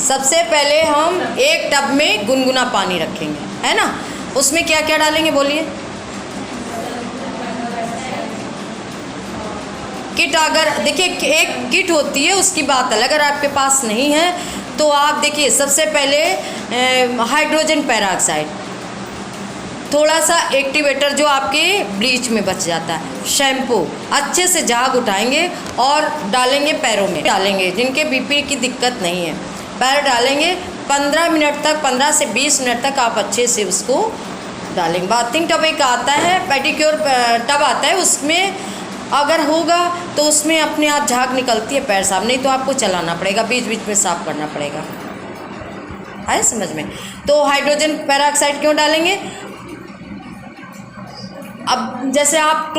सबसे पहले हम एक टब में गुनगुना पानी रखेंगे, है ना। उसमें क्या क्या डालेंगे बोलिए। किट, अगर देखिए एक किट होती है उसकी बात अलग, अगर आपके पास नहीं है तो आप देखिए सबसे पहले हाइड्रोजन पेरोक्साइड, थोड़ा सा एक्टिवेटर जो आपके ब्लीच में बच जाता है, शैम्पू, अच्छे से झाग उठाएंगे और डालेंगे पैरों में, डालेंगे जिनके बीपी की दिक्कत नहीं है, पैर डालेंगे 15 मिनट तक, 15 से 20 मिनट तक आप अच्छे से उसको डालेंगे। बाथिंग टब एक आता है, पेडिक्योर टब आता है, उसमें अगर होगा तो उसमें अपने आप झाग निकलती है पैर साफ, नहीं तो आपको चलाना पड़ेगा, बीच बीच में साफ करना पड़ेगा, आए समझ में। तो हाइड्रोजन पेरोक्साइड क्यों डालेंगे। अब जैसे आप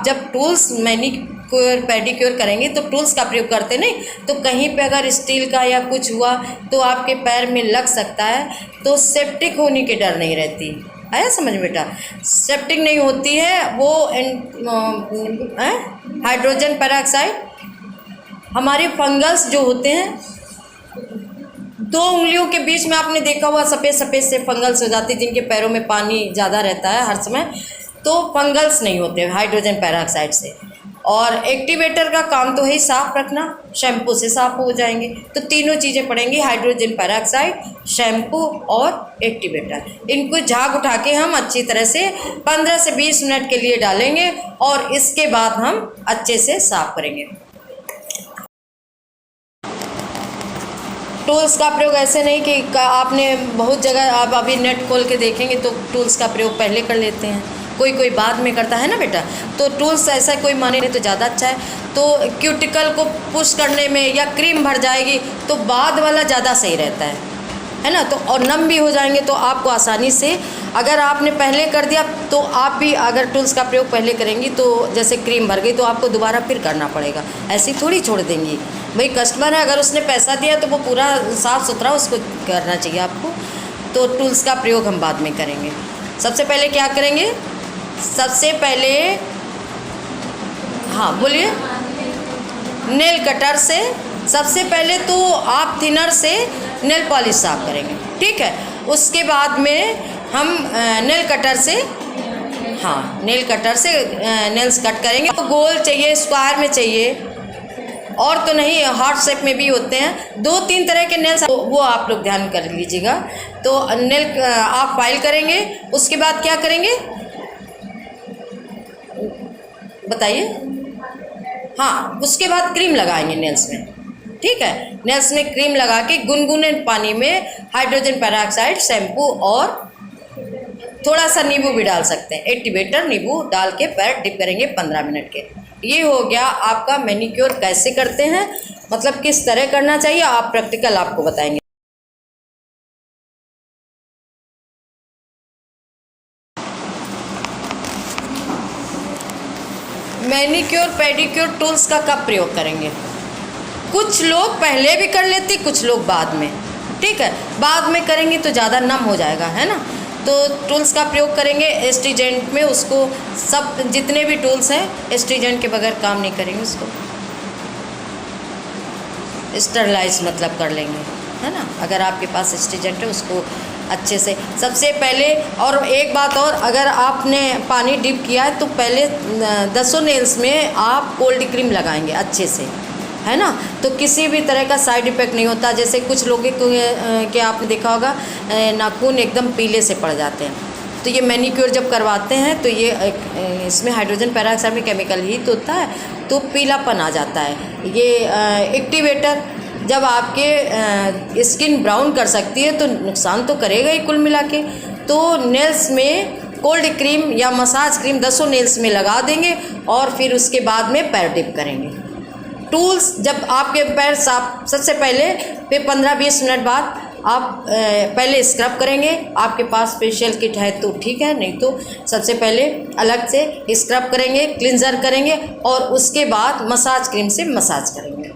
जब टूल्स मैनीक्योर पेडिक्योर करेंगे तो टूल्स का प्रयोग करते नहीं, तो कहीं पे अगर स्टील का या कुछ हुआ तो आपके पैर में लग सकता है, तो सेप्टिक होने की डर नहीं रहती, आया समझ बेटा। सेप्टिक नहीं होती है वो हाइड्रोजन पेरोक्साइड। हमारे फंगल्स जो होते हैं, 2 उंगलियों के बीच में आपने देखा हुआ सफ़ेद सफ़ेद से फंगल्स हो जाती है, जिनके पैरों में पानी ज़्यादा रहता है हर समय, तो फंगल्स नहीं होते हाइड्रोजन पेरोक्साइड से। और एक्टिवेटर का काम तो है साफ़ रखना, शैम्पू से साफ़ हो जाएंगे। तो तीनों चीज़ें पड़ेंगी, हाइड्रोजन पेरोक्साइड, शैम्पू और एक्टिवेटर। इनको झाग उठा के हम अच्छी तरह से 15 से 20 मिनट के लिए डालेंगे और इसके बाद हम अच्छे से साफ़ करेंगे। टूल्स का प्रयोग ऐसे नहीं कि आपने बहुत जगह, आप अभी नेट खोल के देखेंगे तो टूल्स का प्रयोग पहले कर लेते हैं, कोई बाद में करता है ना बेटा। तो टूल्स ऐसा कोई माने नहीं तो ज़्यादा अच्छा है। तो क्यूटिकल को पुश करने में या क्रीम भर जाएगी तो बाद वाला ज़्यादा सही रहता है ना। तो और नम भी हो जाएंगे तो आपको आसानी से, अगर आपने पहले कर दिया तो आप भी अगर टूल्स का प्रयोग पहले करेंगी तो जैसे क्रीम भर गई तो आपको दोबारा फिर करना पड़ेगा, ऐसी थोड़ी छोड़ देंगी। भाई कस्टमर है, अगर उसने पैसा दिया तो वो पूरा साफ़ सुथरा उसको करना चाहिए आपको। तो टूल्स का प्रयोग हम बाद में करेंगे। सबसे पहले क्या करेंगे, सबसे पहले हाँ बोलिए, नेल कटर से सबसे पहले तो आप थिनर से नेल पॉलिश साफ करेंगे, ठीक है। उसके बाद में हम नेल कटर से, हाँ नेल कटर से नेल्स कट करेंगे। तो गोल चाहिए, स्क्वायर में चाहिए, और तो नहीं हार्ट शेप में भी होते हैं। 2-3 तरह के नेल्स, वो आप लोग ध्यान कर लीजिएगा। तो नेल आप फाइल करेंगे, उसके बाद क्या करेंगे बताइए। हाँ, उसके बाद क्रीम लगाएंगे नेल्स में, ठीक है। नेल्स में क्रीम लगा के गुनगुने पानी में हाइड्रोजन पेरोक्साइड, शैम्पू और थोड़ा सा नींबू भी डाल सकते हैं, एक्टिवेटर नींबू डाल के पैर डिप करेंगे 15 मिनट के। ये हो गया आपका मैनीक्योर कैसे करते हैं, मतलब किस तरह करना चाहिए, आप प्रैक्टिकल आपको बताएंगे। मैनीक्योर पेडिक्योर टूल्स का कब प्रयोग करेंगे। कुछ लोग पहले भी कर लेते, कुछ लोग बाद में, ठीक है। बाद में करेंगे तो ज़्यादा नम हो जाएगा, है ना। तो टूल्स का प्रयोग करेंगे एस्ट्रीजेंट में, उसको सब जितने भी टूल्स हैं एस्ट्रीजेंट के बगैर काम नहीं करेंगे, उसको स्टरलाइज मतलब कर लेंगे, है ना। अगर आपके पास एस्ट्रीजेंट है उसको अच्छे से सबसे पहले। और एक बात और, अगर आपने पानी डिप किया है तो पहले 10 नेल्स में आप कोल्ड क्रीम लगाएंगे अच्छे से, है ना। तो किसी भी तरह का साइड इफ़ेक्ट नहीं होता। जैसे कुछ लोगों के आपने देखा होगा नाखून एकदम पीले से पड़ जाते हैं, तो ये मैनीक्योर जब करवाते हैं तो ये इसमें हाइड्रोजन पेरोक्साइड में केमिकल हीट होता है तो पीलापन आ जाता है। ये एक्टिवेटर जब आपके स्किन ब्राउन कर सकती है तो नुकसान तो करेगा ही कुल मिला के। तो नेल्स में कोल्ड क्रीम या मसाज क्रीम 10 नेल्स में लगा देंगे और फिर उसके बाद में पैर डिप करेंगे। टूल्स जब आपके पैर साफ, सबसे पहले फिर 15-20 मिनट बाद आप पहले स्क्रब करेंगे। आपके पास फेशियल किट है तो ठीक है, नहीं तो सबसे पहले अलग से स्क्रब करेंगे, क्लिंजर करेंगे और उसके बाद मसाज क्रीम से मसाज करेंगे।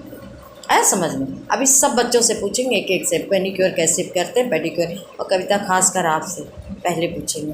आया समझ में। अभी सब बच्चों से पूछेंगे एक एक से मैनीक्योर कैसे करते हैं, पेडिक्योर, और कविता खासकर आपसे पहले पूछेंगे।